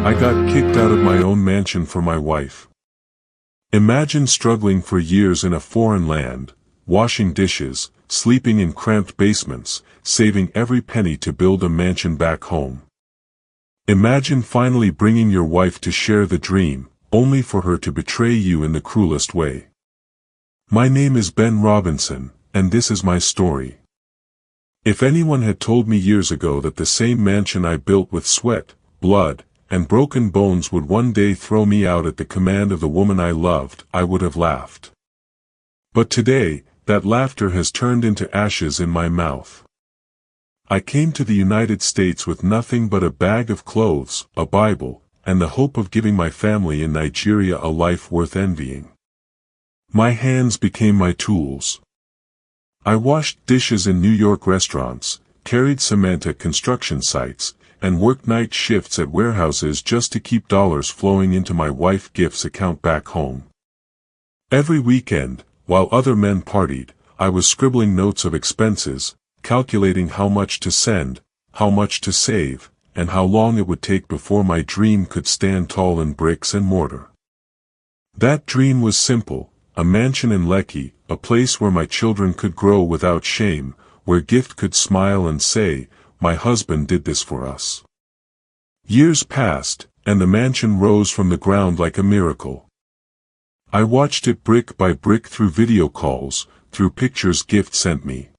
I got kicked out of my own mansion for my wife. Imagine struggling for years in a foreign land, washing dishes, sleeping in cramped basements, saving every penny to build a mansion back home. Imagine finally bringing your wife to share the dream, only for her to betray you in the cruelest way. My name is Ben Robinson, and this is my story. If anyone had told me years ago that the same mansion I built with sweat, blood, and broken bones would one day throw me out at the command of the woman I loved, I would have laughed. But today, that laughter has turned into ashes in my mouth. I came to the United States with nothing but a bag of clothes, a Bible, and the hope of giving my family in Nigeria a life worth envying. My hands became my tools. I washed dishes in New York restaurants, carried cement at construction sites, and worked night shifts at warehouses just to keep dollars flowing into my wife Gift's account back home. Every weekend, while other men partied, I was scribbling notes of expenses, calculating how much to send, how much to save, and how long it would take before my dream could stand tall in bricks and mortar. That dream was simple, a mansion in Lekki, a place where my children could grow without shame, where Gift could smile and say, "My husband did this for us." Years passed, and the mansion rose from the ground like a miracle. I watched it brick by brick through video calls, through pictures Gift sent me.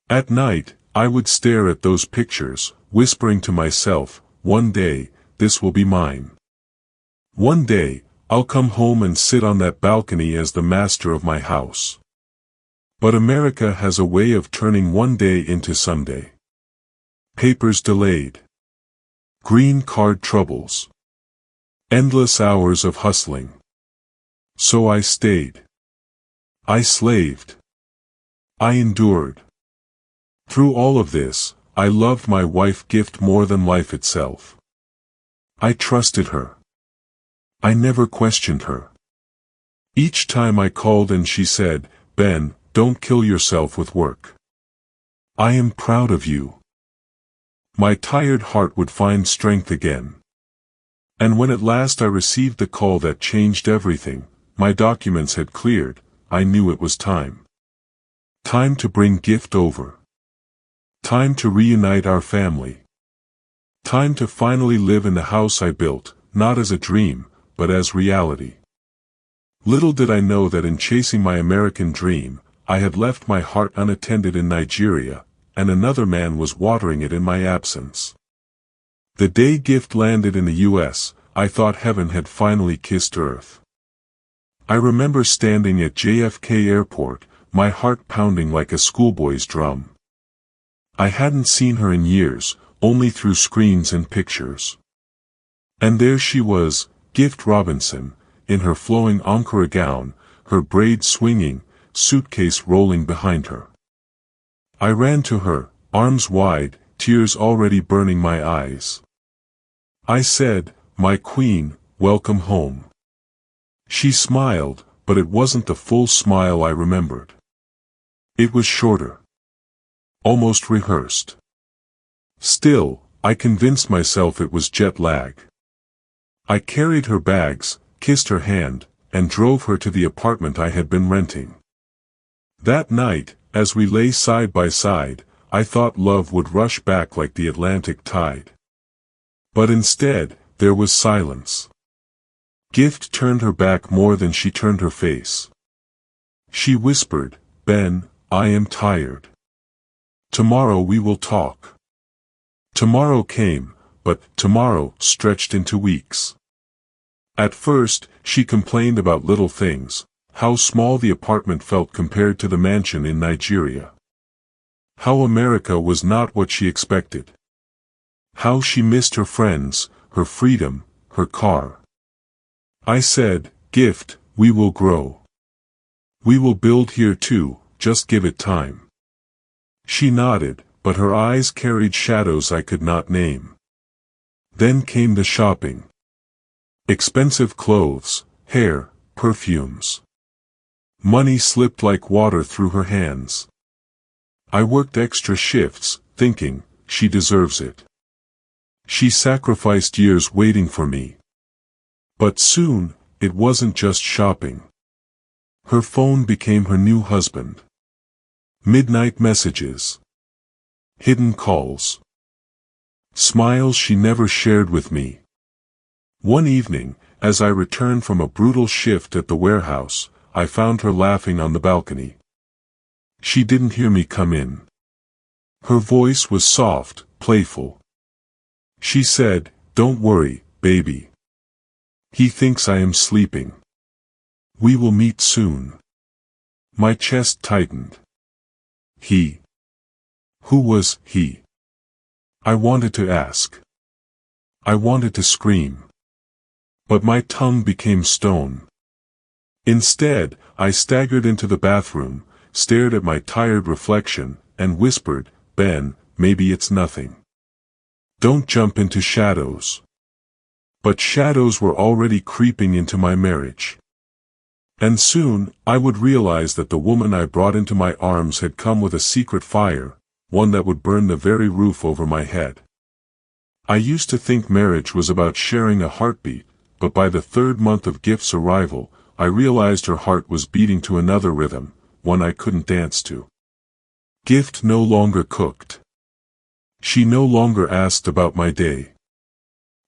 At night, I would stare at those pictures, whispering to myself, "One day, this will be mine. One day, I'll come home and sit on that balcony as the master of my house." But America has a way of turning one day into Sunday. Papers delayed. Green card troubles. Endless hours of hustling. So I stayed. I slaved. I endured. Through all of this, I loved my wife Gift more than life itself. I trusted her. I never questioned her. Each time I called and she said, "Ben, don't kill yourself with work. I am proud of you." My tired heart would find strength again. And when at last I received the call that changed everything, my documents had cleared, I knew it was time. Time to bring Gift over. Time to reunite our family. Time to finally live in the house I built, not as a dream, but as reality. Little did I know that in chasing my American dream, I had left my heart unattended in Nigeria, and another man was watering it in my absence. The day Gift landed in the U.S., I thought heaven had finally kissed earth. I remember standing at JFK Airport, my heart pounding like a schoolboy's drum. I hadn't seen her in years, only through screens and pictures. And there she was, Gift Robinson, in her flowing Ankara gown, her braids swinging, suitcase rolling behind her. I ran to her, arms wide, tears already burning my eyes. I said, "My queen, welcome home." She smiled, but it wasn't the full smile I remembered. It was shorter. Almost rehearsed. Still, I convinced myself it was jet lag. I carried her bags, kissed her hand, and drove her to the apartment I had been renting. That night, as we lay side by side, I thought love would rush back like the Atlantic tide. But instead, there was silence. Gift turned her back more than she turned her face. She whispered, "Ben, I am tired. Tomorrow we will talk." Tomorrow came, but tomorrow stretched into weeks. At first, she complained about little things, how small the apartment felt compared to the mansion in Nigeria. How America was not what she expected. How she missed her friends, her freedom, her car. I said, "Gift, we will grow. We will build here too, just give it time." She nodded, but her eyes carried shadows I could not name. Then came the shopping. Expensive clothes, hair, perfumes. Money slipped like water through her hands. I worked extra shifts, thinking, she deserves it. She sacrificed years waiting for me. But soon, it wasn't just shopping. Her phone became her new husband. Midnight messages. Hidden calls. Smiles she never shared with me. One evening, as I returned from a brutal shift at the warehouse, I found her laughing on the balcony. She didn't hear me come in. Her voice was soft, playful. She said, "Don't worry, baby. He thinks I am sleeping. We will meet soon." My chest tightened. He. Who was he? I wanted to ask. I wanted to scream. But my tongue became stone. Instead, I staggered into the bathroom, stared at my tired reflection, and whispered, "Ben, maybe it's nothing. Don't jump into shadows." But shadows were already creeping into my marriage. And soon, I would realize that the woman I brought into my arms had come with a secret fire, one that would burn the very roof over my head. I used to think marriage was about sharing a heartbeat, but by the third month of Gift's arrival, I realized her heart was beating to another rhythm, one I couldn't dance to. Gift no longer cooked. She no longer asked about my day.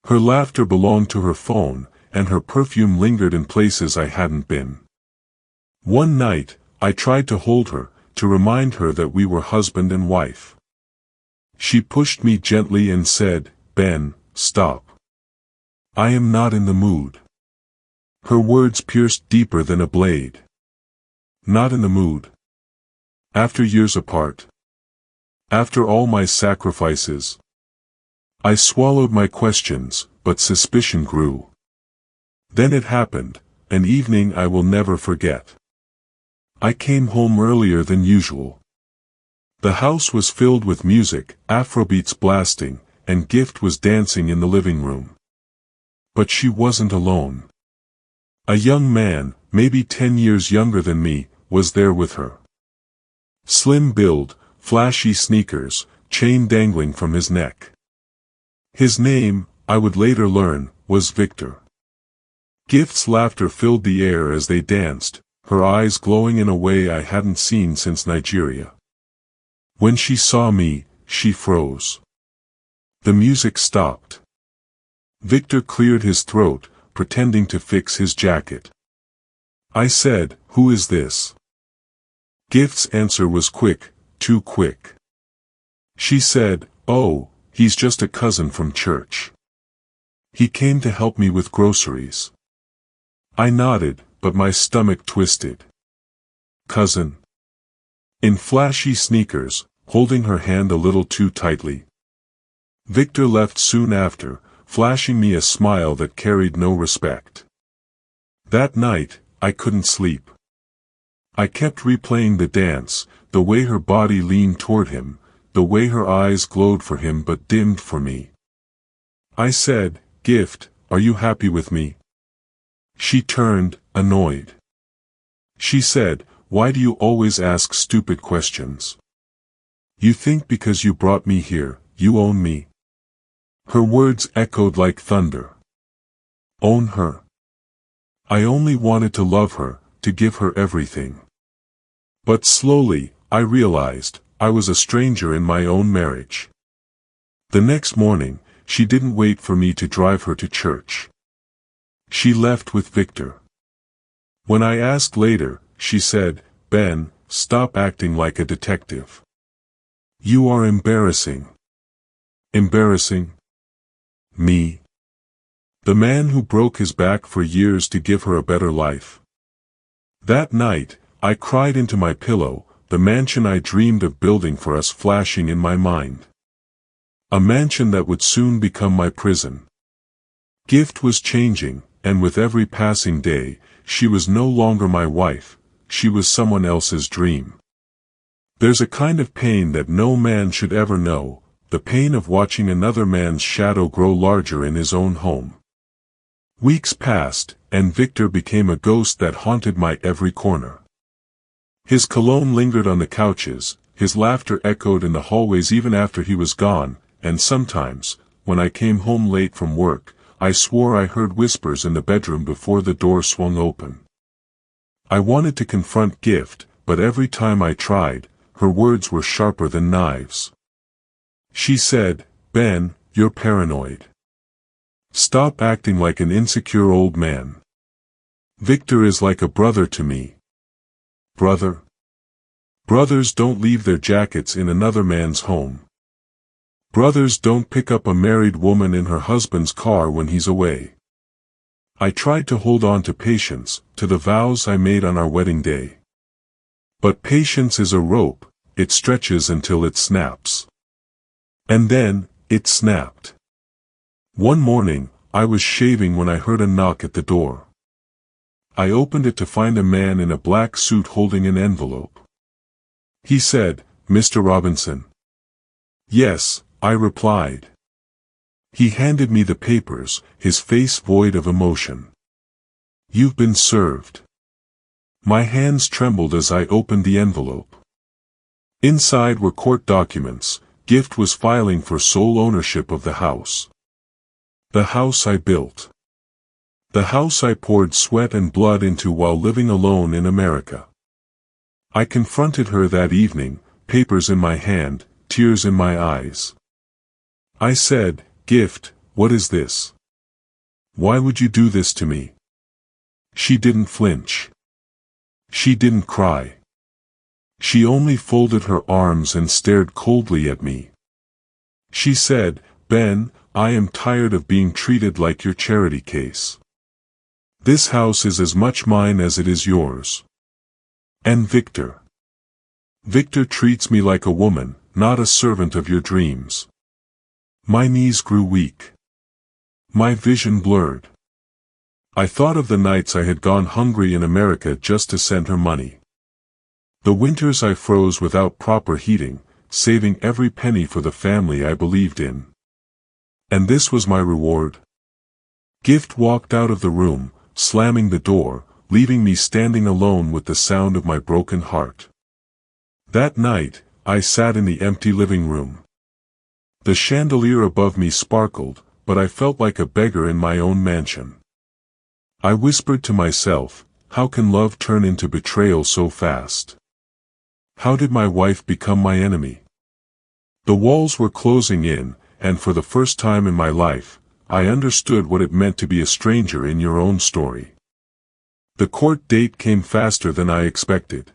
Her laughter belonged to her phone, and her perfume lingered in places I hadn't been. One night, I tried to hold her, to remind her that we were husband and wife. She pushed me gently and said, "Ben, stop. I am not in the mood." Her words pierced deeper than a blade. Not in the mood. After years apart. After all my sacrifices. I swallowed my questions, but suspicion grew. Then it happened, an evening I will never forget. I came home earlier than usual. The house was filled with music, Afrobeats blasting, and Gift was dancing in the living room. But she wasn't alone. A young man, maybe 10 years younger than me, was there with her. Slim build, flashy sneakers, chain dangling from his neck. His name, I would later learn, was Victor. Gift's laughter filled the air as they danced, her eyes glowing in a way I hadn't seen since Nigeria. When she saw me, she froze. The music stopped. Victor cleared his throat, pretending to fix his jacket. I said, "Who is this?" Gift's answer was quick, too quick. She said, "Oh, he's just a cousin from church. He came to help me with groceries." I nodded, but my stomach twisted. Cousin. In flashy sneakers, holding her hand a little too tightly. Victor left soon after, flashing me a smile that carried no respect. That night, I couldn't sleep. I kept replaying the dance, the way her body leaned toward him, the way her eyes glowed for him but dimmed for me. I said, "Gift, are you happy with me?" She turned, annoyed. She said, "Why do you always ask stupid questions? You think because you brought me here, you own me?" Her words echoed like thunder. Own her? I only wanted to love her, to give her everything. But slowly, I realized, I was a stranger in my own marriage. The next morning, she didn't wait for me to drive her to church. She left with Victor. When I asked later, she said, "Ben, stop acting like a detective. You are embarrassing." Embarrassing? Me? The man who broke his back for years to give her a better life. That night, I cried into my pillow, the mansion I dreamed of building for us flashing in my mind. A mansion that would soon become my prison. Gift was changing, and with every passing day, she was no longer my wife, she was someone else's dream. There's a kind of pain that no man should ever know, the pain of watching another man's shadow grow larger in his own home. Weeks passed, and Victor became a ghost that haunted my every corner. His cologne lingered on the couches, his laughter echoed in the hallways even after he was gone, and sometimes, when I came home late from work, I swore I heard whispers in the bedroom before the door swung open. I wanted to confront Gift, but every time I tried, her words were sharper than knives. She said, "Ben, you're paranoid. Stop acting like an insecure old man. Victor is like a brother to me." Brother? Brothers don't leave their jackets in another man's home. Brothers don't pick up a married woman in her husband's car when he's away. I tried to hold on to patience, to the vows I made on our wedding day. But patience is a rope, it stretches until it snaps. And then, it snapped. One morning, I was shaving when I heard a knock at the door. I opened it to find a man in a black suit holding an envelope. He said, "Mr. Robinson?" "Yes," I replied. He handed me the papers, his face void of emotion. "You've been served." My hands trembled as I opened the envelope. Inside were court documents. Gift was filing for sole ownership of the house. The house I built. The house I poured sweat and blood into while living alone in America. I confronted her that evening, papers in my hand, tears in my eyes. I said, "Gift, what is this? Why would you do this to me?" She didn't flinch. She didn't cry. She only folded her arms and stared coldly at me. She said, "Ben, I am tired of being treated like your charity case. This house is as much mine as it is yours. And Victor. Victor treats me like a woman, not a servant of your dreams." My knees grew weak. My vision blurred. I thought of the nights I had gone hungry in America just to send her money. The winters I froze without proper heating, saving every penny for the family I believed in. And this was my reward. Gift walked out of the room, slamming the door, leaving me standing alone with the sound of my broken heart. That night, I sat in the empty living room. The chandelier above me sparkled, but I felt like a beggar in my own mansion. I whispered to myself, how can love turn into betrayal so fast? How did my wife become my enemy? The walls were closing in, and for the first time in my life, I understood what it meant to be a stranger in your own story. The court date came faster than I expected.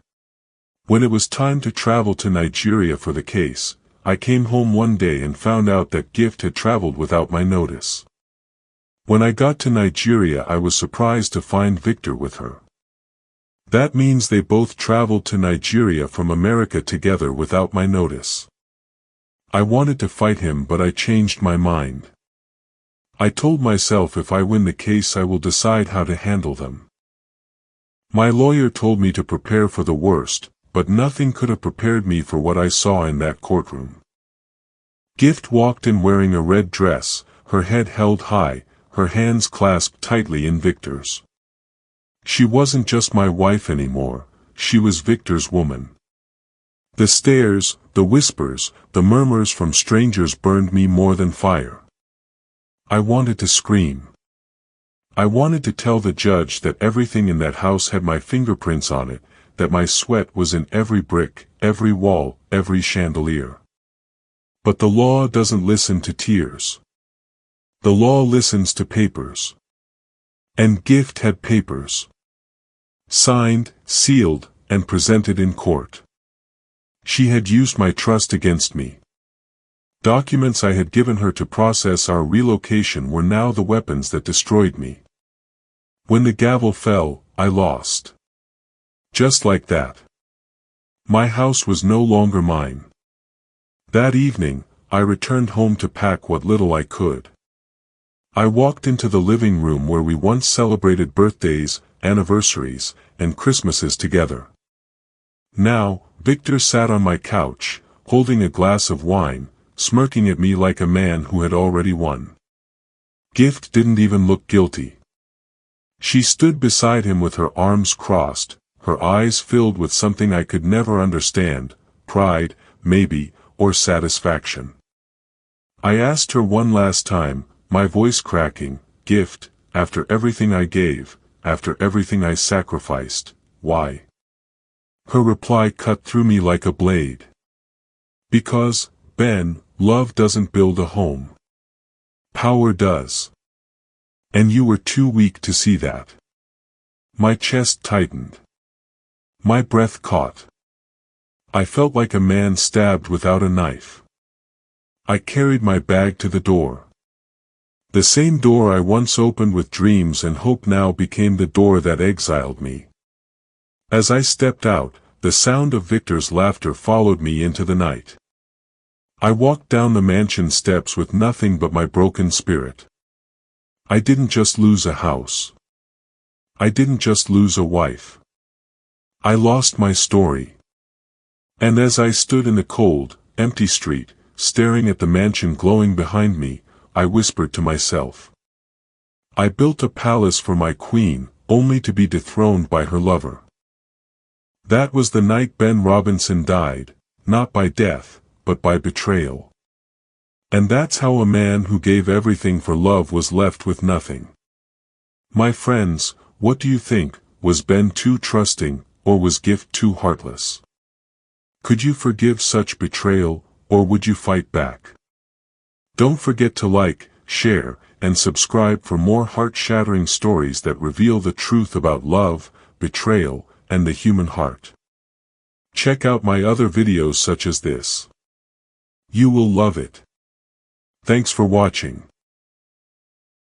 When it was time to travel to Nigeria for the case, I came home one day and found out that Gift had traveled without my notice. When I got to Nigeria, I was surprised to find Victor with her. That means they both traveled to Nigeria from America together without my notice. I wanted to fight him, but I changed my mind. I told myself if I win the case I will decide how to handle them. My lawyer told me to prepare for the worst, but nothing could have prepared me for what I saw in that courtroom. Gift walked in wearing a red dress, her head held high, her hands clasped tightly in Victor's. She wasn't just my wife anymore, she was Victor's woman. The stares, the whispers, the murmurs from strangers burned me more than fire. I wanted to scream. I wanted to tell the judge that everything in that house had my fingerprints on it, that my sweat was in every brick, every wall, every chandelier. But the law doesn't listen to tears. The law listens to papers. And Gift had papers. Signed, sealed, and presented in court. She had used my trust against me. Documents I had given her to process our relocation were now the weapons that destroyed me. When the gavel fell, I lost. Just like that. My house was no longer mine. That evening, I returned home to pack what little I could. I walked into the living room where we once celebrated birthdays, anniversaries, and Christmases together. Now, Victor sat on my couch, holding a glass of wine, smirking at me like a man who had already won. Gift didn't even look guilty. She stood beside him with her arms crossed, her eyes filled with something I could never understand, pride, maybe, or satisfaction. I asked her one last time, my voice cracking, "Gift, after everything I gave, after everything I sacrificed, why?" Her reply cut through me like a blade. "Because, Ben, love doesn't build a home. Power does. And you were too weak to see that." My chest tightened. My breath caught. I felt like a man stabbed without a knife. I carried my bag to the door. The same door I once opened with dreams and hope now became the door that exiled me. As I stepped out, the sound of Victor's laughter followed me into the night. I walked down the mansion steps with nothing but my broken spirit. I didn't just lose a house. I didn't just lose a wife. I lost my story. And as I stood in the cold, empty street, staring at the mansion glowing behind me, I whispered to myself. I built a palace for my queen, only to be dethroned by her lover. That was the night Ben Robinson died, not by death, but by betrayal. And that's how a man who gave everything for love was left with nothing. My friends, what do you think? Was Ben too trusting, or was Gift too heartless? Could you forgive such betrayal, or would you fight back? Don't forget to like, share, and subscribe for more heart-shattering stories that reveal the truth about love, betrayal, and the human heart. Check out my other videos such as this. You will love it. Thanks for watching.